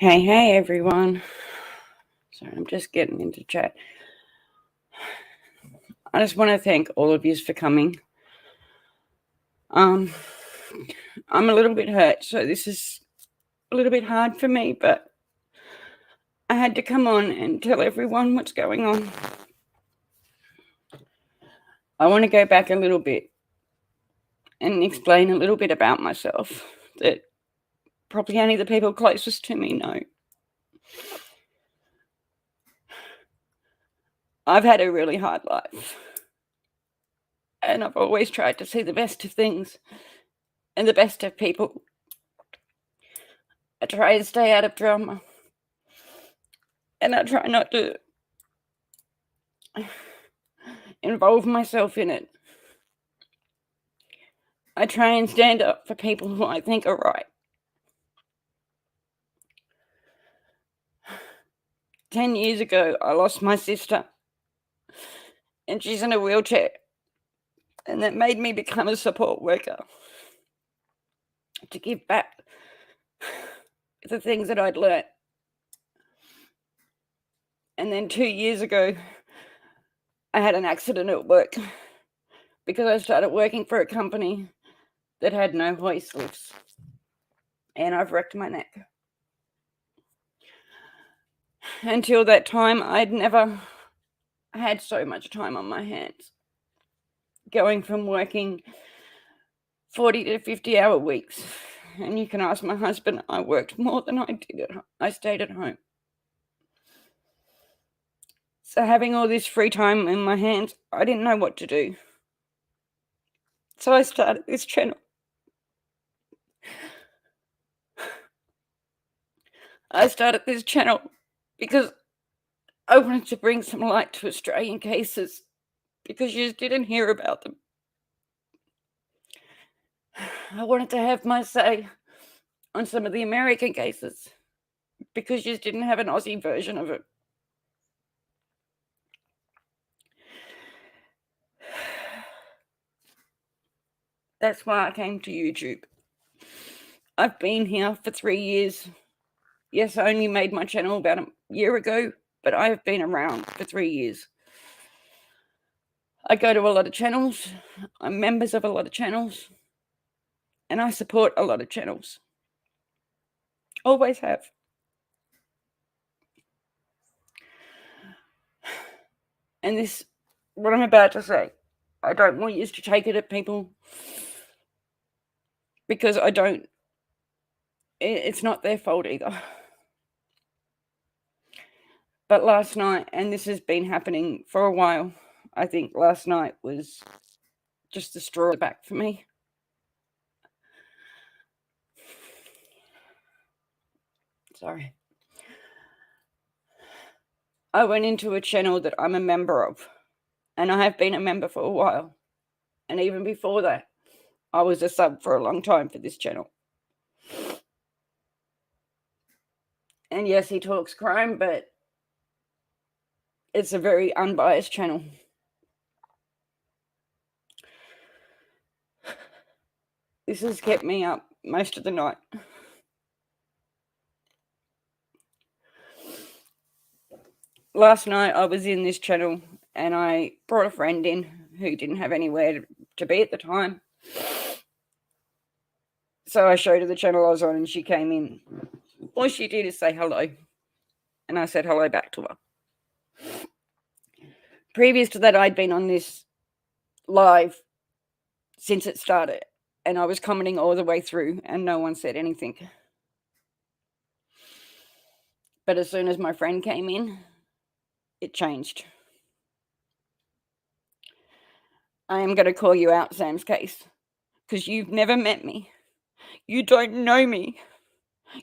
Hey everyone. Sorry, I'm just getting into chat. I just want to thank all of you for coming. I'm a little bit hurt, so this is a little bit hard for me, but I had to come on and tell everyone what's going on. I want to go back a little bit and explain a little bit about myself that probably only the people closest to me know. I've had a really hard life, and I've always tried to see the best of things and the best of people. I try and stay out of drama, and I try not to involve myself in it. I try and stand up for people who I think are right. 10 years ago, I lost my sister, and she's in a wheelchair, and that made me become a support worker to give back the things that I'd learnt. And then 2 years ago, I had an accident at work because I started working for a company that had no hoist lifts, and I've wrecked my neck. Until that time, I'd never had so much time on my hands, going from working 40 to 50-hour weeks. And you can ask my husband, I worked more than I did. I stayed at home. So having all this free time in my hands, I didn't know what to do. So I started this channel. Because I wanted to bring some light to Australian cases, because you didn't hear about them. I wanted to have my say on some of the American cases, because you didn't have an Aussie version of it. That's why I came to YouTube. I've been here for 3 years. Yes, I only made my channel about a year ago, but I have been around for 3 years. I go to a lot of channels. I'm members of a lot of channels. And I support a lot of channels. Always have. And this, what I'm about to say, I don't want you to take it at people, because it's not their fault either. But last night, and this has been happening for a while, I think last night was just the straw back for me. Sorry. I went into a channel that I'm a member of, and I have been a member for a while. And even before that, I was a sub for a long time for this channel. And yes, he talks crime, but it's a very unbiased channel. This has kept me up most of the night. Last night I was in this channel, and I brought a friend in who didn't have anywhere to be at the time. So I showed her the channel I was on, and she came in. All she did is say hello, and I said hello back to her. Previous to that, I'd been on this live since it started, and I was commenting all the way through, and no one said anything. But as soon as my friend came in, it changed. I am going to call you out, Sam's case, because you've never met me. You don't know me.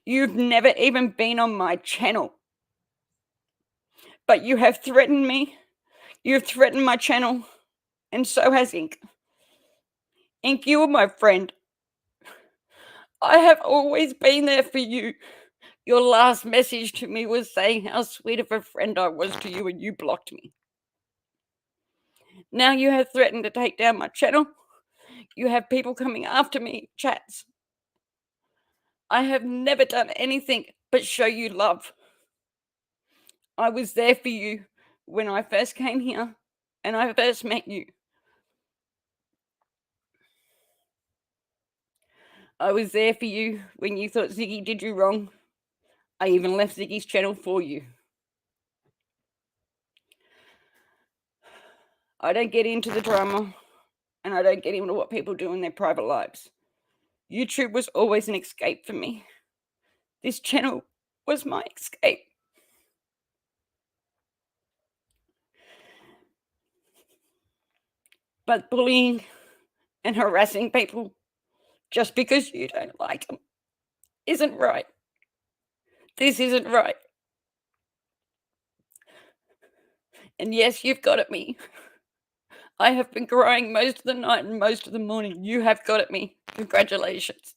You've never even been on my channel. But you have threatened me. You've threatened my channel, and so has Ink. Ink, you are my friend. I have always been there for you. Your last message to me was saying how sweet of a friend I was to you, and you blocked me. Now you have threatened to take down my channel. You have people coming after me, chats. I have never done anything but show you love. I was there for you when I first came here and I first met you. I was there for you when you thought Ziggy did you wrong. I even left Ziggy's channel for you. I don't get into the drama, and I don't get into what people do in their private lives. YouTube was always an escape for me. This channel was my escape. But bullying and harassing people just because you don't like them isn't right. This isn't right. And yes, you've got at me. I have been crying most of the night and most of the morning. You have got at me. Congratulations.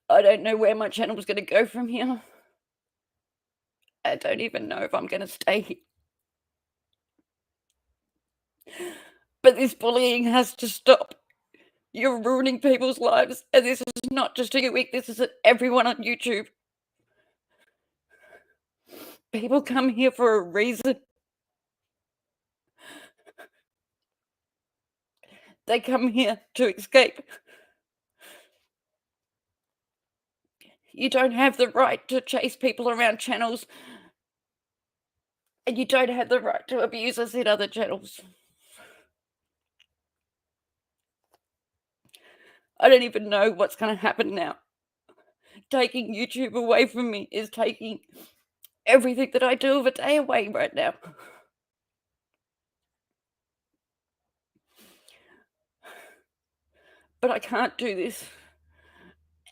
I don't know where my channel is going to go from here. I don't even know if I'm going to stay here. But this bullying has to stop. You're ruining people's lives, and this is not just a week, this is everyone on YouTube. People come here for a reason. They come here to escape. You don't have the right to chase people around channels, and you don't have the right to abuse us in other channels. I don't even know what's going to happen now. Taking YouTube away from me is taking everything that I do of a day away right now. But I can't do this.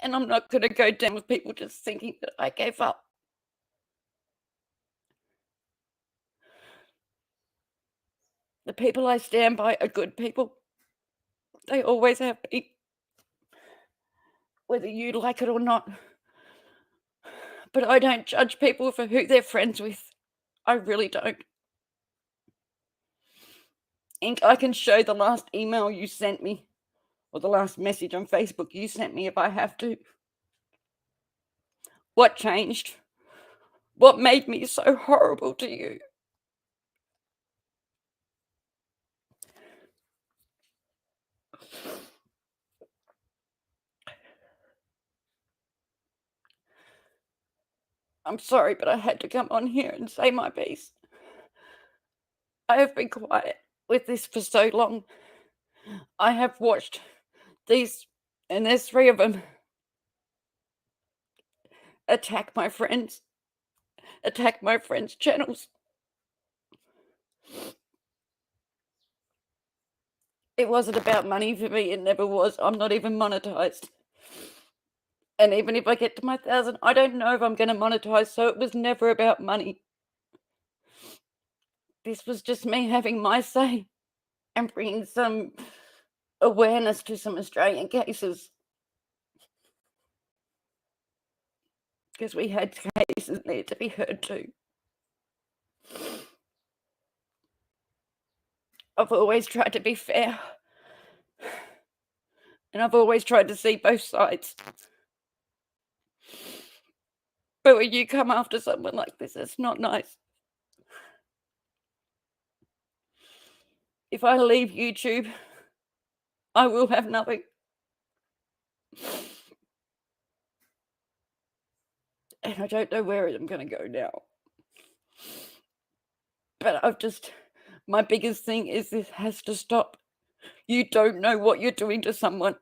And I'm not going to go down with people just thinking that I gave up. The people I stand by are good people. They always have been, whether you like it or not. But I don't judge people for who they're friends with. I really don't. And I can show the last email you sent me, or the last message on Facebook you sent me if I have to. What changed? What made me so horrible to you? I'm sorry, but I had to come on here and say my piece. I have been quiet with this for so long. I have watched these, and there's 3 of them, attack my friends' channels. It wasn't about money for me. It never was. I'm not even monetized. And even if I get to my 1,000, I don't know if I'm going to monetize. So it was never about money. This was just me having my say and bringing some awareness to some Australian cases. Because we had cases that needed to be heard too. I've always tried to be fair. And I've always tried to see both sides. But when you come after someone like this, it's not nice. If I leave YouTube, I will have nothing. And I don't know where I'm going to go now. But my biggest thing is this has to stop. You don't know what you're doing to someone.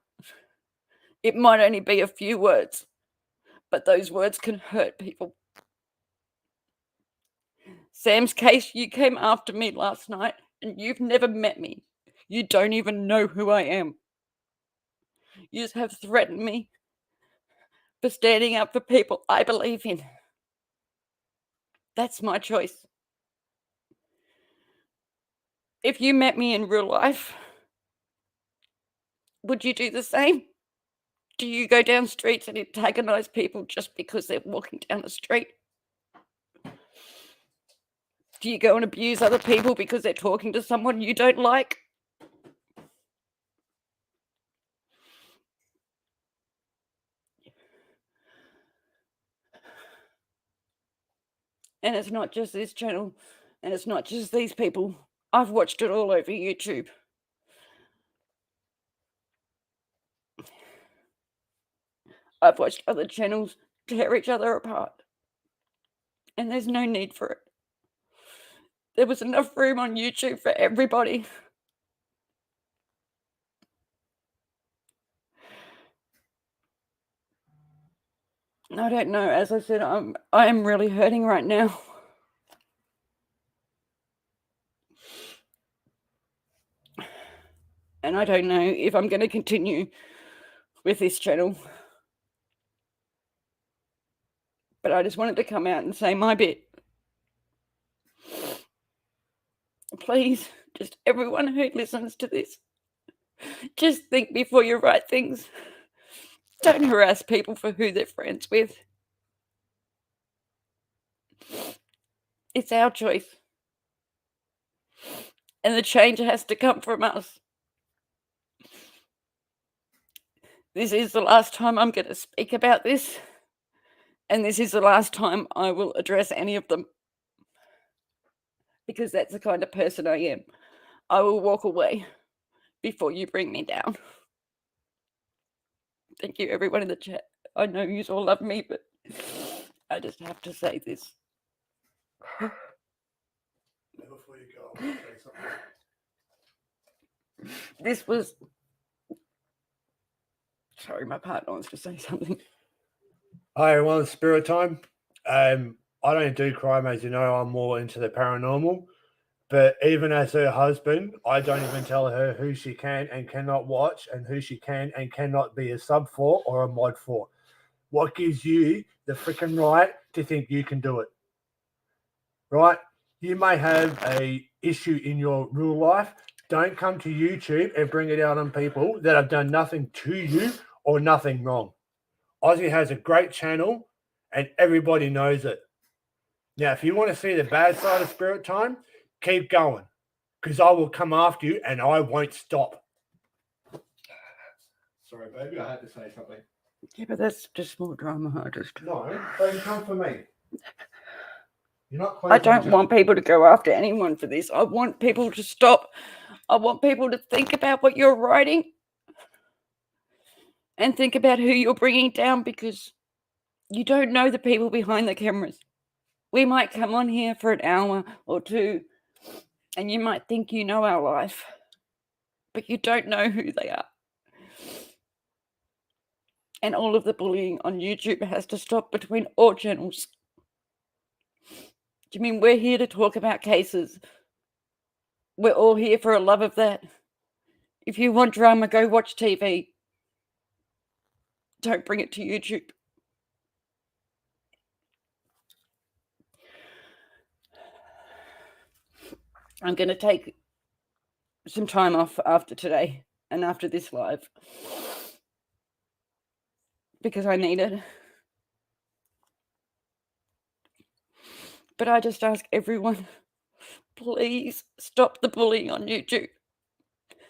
It might only be a few words, but those words can hurt people. Sam's case, you came after me last night and you've never met me. You don't even know who I am. You just have threatened me for standing up for people I believe in. That's my choice. If you met me in real life, would you do the same? Do you go down streets and antagonize people just because they're walking down the street? Do you go and abuse other people because they're talking to someone you don't like? And it's not just this channel, and it's not just these people. I've watched it all over YouTube. I've watched other channels tear each other apart. And there's no need for it. There was enough room on YouTube for everybody. I don't know. As I said, I am really hurting right now. And I don't know if I'm going to continue with this channel. But I just wanted to come out and say my bit. Please, just everyone who listens to this, just think before you write things. Don't harass people for who they're friends with. It's our choice. And the change has to come from us. This is the last time I'm going to speak about this. And this is the last time I will address any of them. Because that's the kind of person I am. I will walk away before you bring me down. Thank you, everyone in the chat. I know you all love me, but I just have to say this. Before you go, I want to say something. This was... Sorry, my partner wants to say something. Hi, everyone. Spirit time. I don't do crime, as you know. I'm more into the paranormal. But even as her husband, I don't even tell her who she can and cannot watch and who she can and cannot be a sub for or a mod for. What gives you the freaking right to think you can do it? Right? You may have a issue in your real life. Don't come to YouTube and bring it out on people that have done nothing to you or nothing wrong. Ozzy has a great channel and everybody knows it. Now, if you want to see the bad side of Spirit Time, keep going, because I will come after you and I won't stop. Sorry, baby, I had to say something. Yeah, but that's just more drama. No, don't come for me. You're not I don't want people to go after anyone for this. I want people to stop. I want people to think about what you're writing and think about who you're bringing down, because you don't know the people behind the cameras. We might come on here for an hour or two and you might think you know our life, but you don't know who they are. And all of the bullying on YouTube has to stop between all channels. Do you mean we're here to talk about cases? We're all here for a love of that. If you want drama, go watch TV. Don't bring it to YouTube. I'm going to take some time off after today and after this live, because I need it. But I just ask everyone, please stop the bullying on YouTube.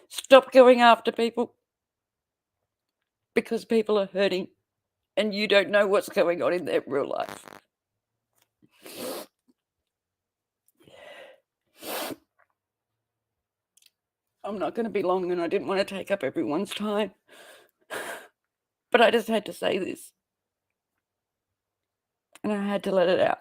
Stop going after people, because people are hurting and you don't know what's going on in their real life. I'm not going to be long, and I didn't want to take up everyone's time. But I just had to say this. And I had to let it out.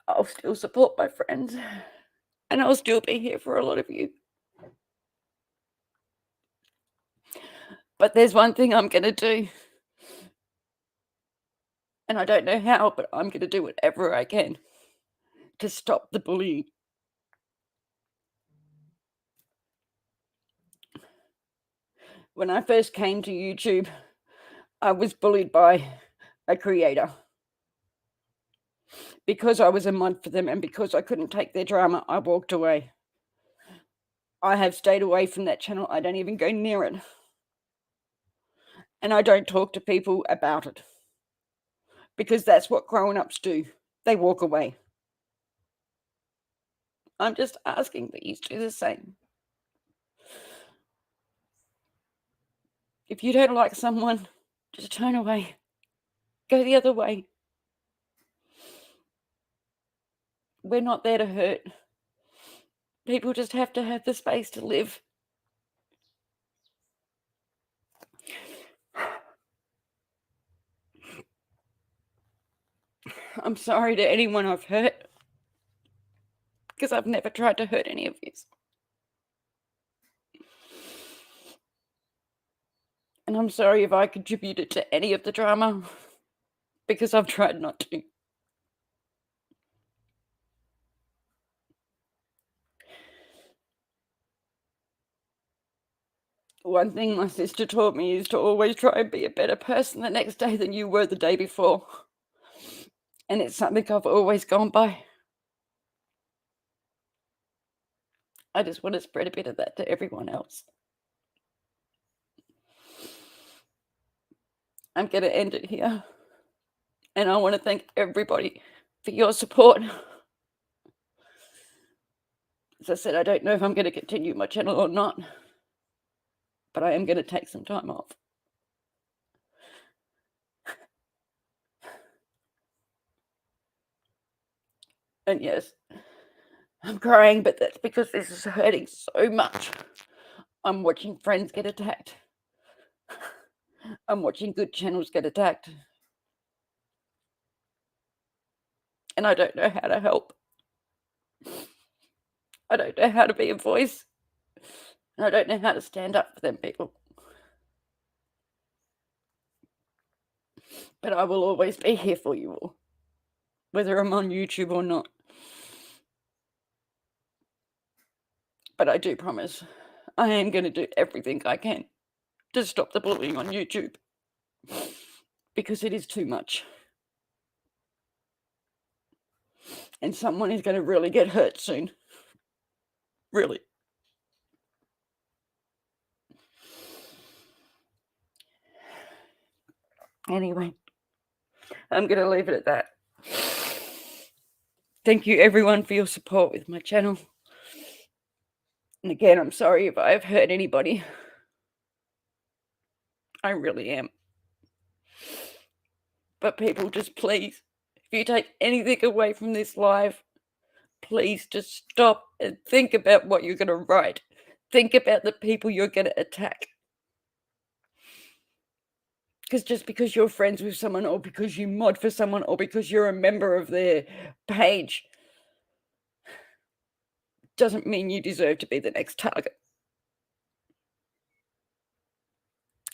I'll still support my friends. And I'll still be here for a lot of you. But there's one thing I'm going to do. And I don't know how, but I'm going to do whatever I can to stop the bullying. When I first came to YouTube, I was bullied by a creator. Because I was a mod for them and because I couldn't take their drama, I walked away. I have stayed away from that channel. I don't even go near it. And I don't talk to people about it. Because that's what grown-ups do. They walk away. I'm just asking that you do the same. If you don't like someone, just turn away. Go the other way. We're not there to hurt. People just have to have the space to live. I'm sorry to anyone I've hurt, because I've never tried to hurt any of you. And I'm sorry if I contributed to any of the drama, because I've tried not to. One thing my sister taught me is to always try and be a better person the next day than you were the day before. And it's something I've always gone by. I just want to spread a bit of that to everyone else. I'm going to end it here. And I want to thank everybody for your support. As I said, I don't know if I'm going to continue my channel or not, but I am going to take some time off. And yes, I'm crying, but that's because this is hurting so much. I'm watching friends get attacked. I'm watching good channels get attacked. And I don't know how to help. I don't know how to be a voice. And I don't know how to stand up for them people. But I will always be here for you all, whether I'm on YouTube or not. But I do promise I am going to do everything I can to stop the bullying on YouTube, because it is too much. And someone is going to really get hurt soon. Really. Anyway, I'm going to leave it at that. Thank you everyone for your support with my channel. And again, I'm sorry if I've hurt anybody. I really am. But people, just please, if you take anything away from this live, please just stop and think about what you're going to write. Think about the people you're going to attack. Because just because you're friends with someone, or because you mod for someone, or because you're a member of their page, doesn't mean you deserve to be the next target.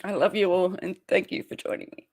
I love you all, and thank you for joining me.